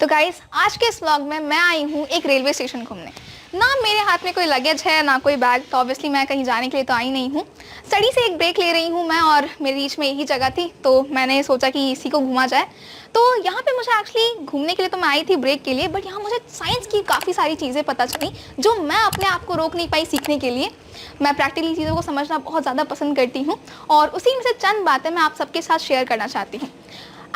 तो गाइस, आज के इस व्लॉग में मैं आई हूँ एक रेलवे स्टेशन घूमने। ना मेरे हाथ में कोई लगेज है ना कोई बैग, तो ऑब्वियसली मैं कहीं जाने के लिए तो आई नहीं हूँ। स्टडी से एक ब्रेक ले रही हूँ मैं, और मेरे बीच में यही जगह थी तो मैंने सोचा कि इसी को घूमा जाए। तो यहाँ पे मुझे एक्चुअली घूमने के लिए तो मैं आई थी ब्रेक के लिए, बट यहाँ मुझे साइंस की काफ़ी सारी चीज़ें पता चली जो मैं अपने आप को रोक नहीं पाई सीखने के लिए। मैं प्रैक्टिकली चीज़ों को समझना बहुत ज़्यादा पसंद करती हूँ और उसी में से चंद बातें मैं आप सबके साथ शेयर करना चाहती हूँ।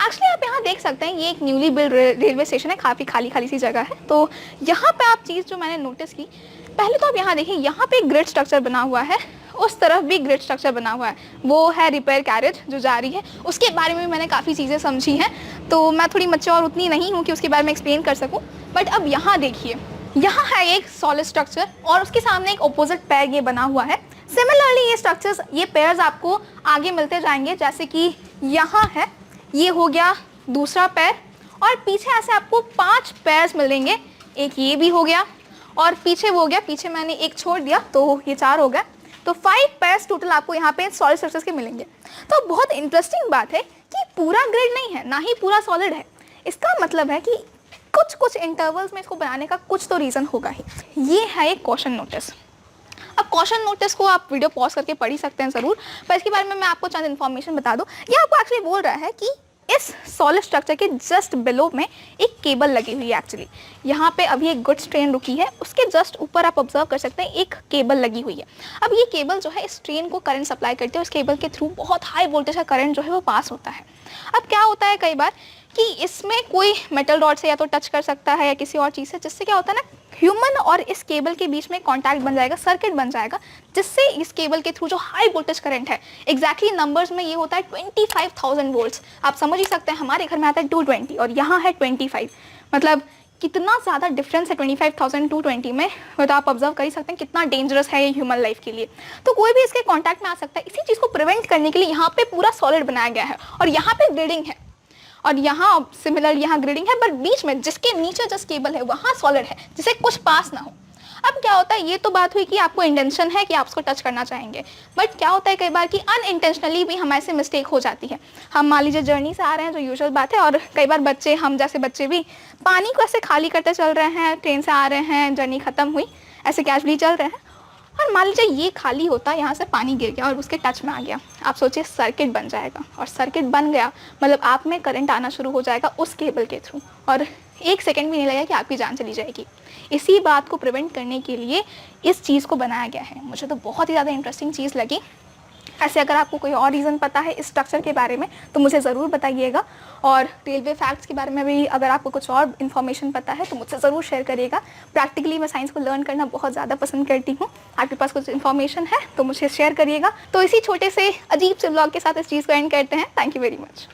एक्चुअली आप यहाँ देख सकते हैं, ये एक न्यूली बिल्ड रेलवे स्टेशन है, काफ़ी खाली खाली सी जगह है। तो यहाँ पे आप चीज़ जो मैंने नोटिस की, पहले तो आप यहाँ देखिए, यहाँ पे एक ग्रिड स्ट्रक्चर बना हुआ है, उस तरफ भी ग्रिड स्ट्रक्चर बना हुआ है, वो है रिपेयर कैरेज जो जा रही है। उसके बारे में भी मैंने काफ़ी चीज़ें समझी हैं, तो मैं थोड़ी मैच्योर उतनी नहीं हूँ कि उसके बारे में एक्सप्लेन कर सकूँ। बट अब यहाँ देखिए, यहाँ है एक सॉलिड स्ट्रक्चर और उसके सामने एक ऑपोजिट पैर ये बना हुआ है। सिमिलरली ये स्ट्रक्चर्स, ये पेयर्स आपको आगे मिलते जाएंगे, जैसे कि यहाँ है, ये हो गया दूसरा पैर, और पीछे ऐसे आपको 5 पैर्स मिलेंगे। एक ये भी हो गया और पीछे वो हो गया, पीछे मैंने एक छोड़ दिया तो ये 4 हो गया। तो 5 पैर्स टोटल आपको यहाँ पे सॉलिड स्ट्रक्चर्स के मिलेंगे। तो बहुत इंटरेस्टिंग बात है कि पूरा ग्रिड नहीं है, ना ही पूरा सॉलिड है। इसका मतलब है कि कुछ कुछ इंटरवल्स में इसको बनाने का कुछ तो रीज़न होगा ही। ये है एक क्वेश्चन नोटिस। अब क्वेश्चन नोटिस को आप वीडियो पॉज करके पढ़ ही सकते हैं ज़रूर, पर इसके बारे में मैं आपको चंद इन्फॉर्मेशन बता दूं। ये आपको एक्चुअली बोल रहा है कि इस सॉलिड स्ट्रक्चर के जस्ट बिलो में एक केबल लगी हुई है। एक्चुअली यहाँ पे अभी एक गुड्स ट्रेन रुकी है, उसके जस्ट ऊपर आप ऑब्जर्व कर सकते हैं एक केबल लगी हुई है। अब ये केबल जो है इस ट्रेन को करंट सप्लाई करती है, उस केबल के थ्रू बहुत हाई वोल्टेज का करंट जो है वो पास होता है। अब क्या होता है कई बार कि इसमें कोई मेटल रॉड से या तो टच कर सकता है या किसी और चीज़ से, जिससे क्या होता है ना, ह्यूमन और इस केबल के बीच में कांटेक्ट बन जाएगा, सर्किट बन जाएगा, जिससे इस केबल के थ्रू जो हाई वोल्टेज करंट है, एग्जैक्टली नंबर्स में ये होता है 25,000 वोल्ट्स। आप समझ ही सकते हैं, हमारे घर में आता है 220 और यहाँ है 25। मतलब कितना ज़्यादा डिफरेंस है 25,000 220 में, वो तो आप ऑब्जर्व कर ही सकते हैं कितना डेंजरस है ये ह्यूमन लाइफ के लिए। तो कोई भी इसके कॉन्टैक्ट में आ सकता है। इसी चीज़ को प्रिवेंट करने के लिए यहाँ पे पूरा सॉलिड बनाया गया है, और यहाँ पे ग्रिडिंग है, और यहाँ सिमिलर यहाँ ग्रिडिंग है, बट बीच में जिसके नीचे जस्ट केबल है वहाँ सॉलिड है, जिसे कुछ पास ना हो। अब क्या होता है, ये तो बात हुई कि आपको इंटेंशन है कि आप उसको टच करना चाहेंगे, बट क्या होता है कई बार कि अनइंटेंशनली भी हमारे से मिस्टेक हो जाती है। हम मान लीजिए जर्नी से आ रहे हैं, जो यूजुअल बात है, और कई बार बच्चे, हम जैसे बच्चे भी पानी को ऐसे खाली करते चल रहे हैं, ट्रेन से आ रहे हैं, जर्नी खत्म हुई, ऐसे कैजुअली चल रहे हैं, और मान लीजिए ये खाली होता, यहाँ से पानी गिर गया और उसके टच में आ गया। आप सोचिए सर्किट बन जाएगा, और सर्किट बन गया मतलब आप में करंट आना शुरू हो जाएगा उस केबल के थ्रू, और 1 सेकंड भी नहीं लगेगा कि आपकी जान चली जाएगी। इसी बात को प्रिवेंट करने के लिए इस चीज़ को बनाया गया है। मुझे तो बहुत ही ज़्यादा इंटरेस्टिंग चीज़ लगी। ऐसे अगर आपको कोई और रीज़न पता है इस स्ट्रक्चर के बारे में तो मुझे ज़रूर बताइएगा, और रेलवे फैक्ट्स के बारे में भी अगर आपको कुछ और इन्फॉर्मेशन पता है तो मुझसे ज़रूर शेयर करिएगा। प्रैक्टिकली मैं साइंस को लर्न करना बहुत ज़्यादा पसंद करती हूँ। आपके पास कुछ इन्फॉर्मेशन है तो मुझे शेयर करिएगा। तो इसी छोटे से अजीब से व्लॉग के साथ इस चीज़ को एंड करते हैं। Thank you very much.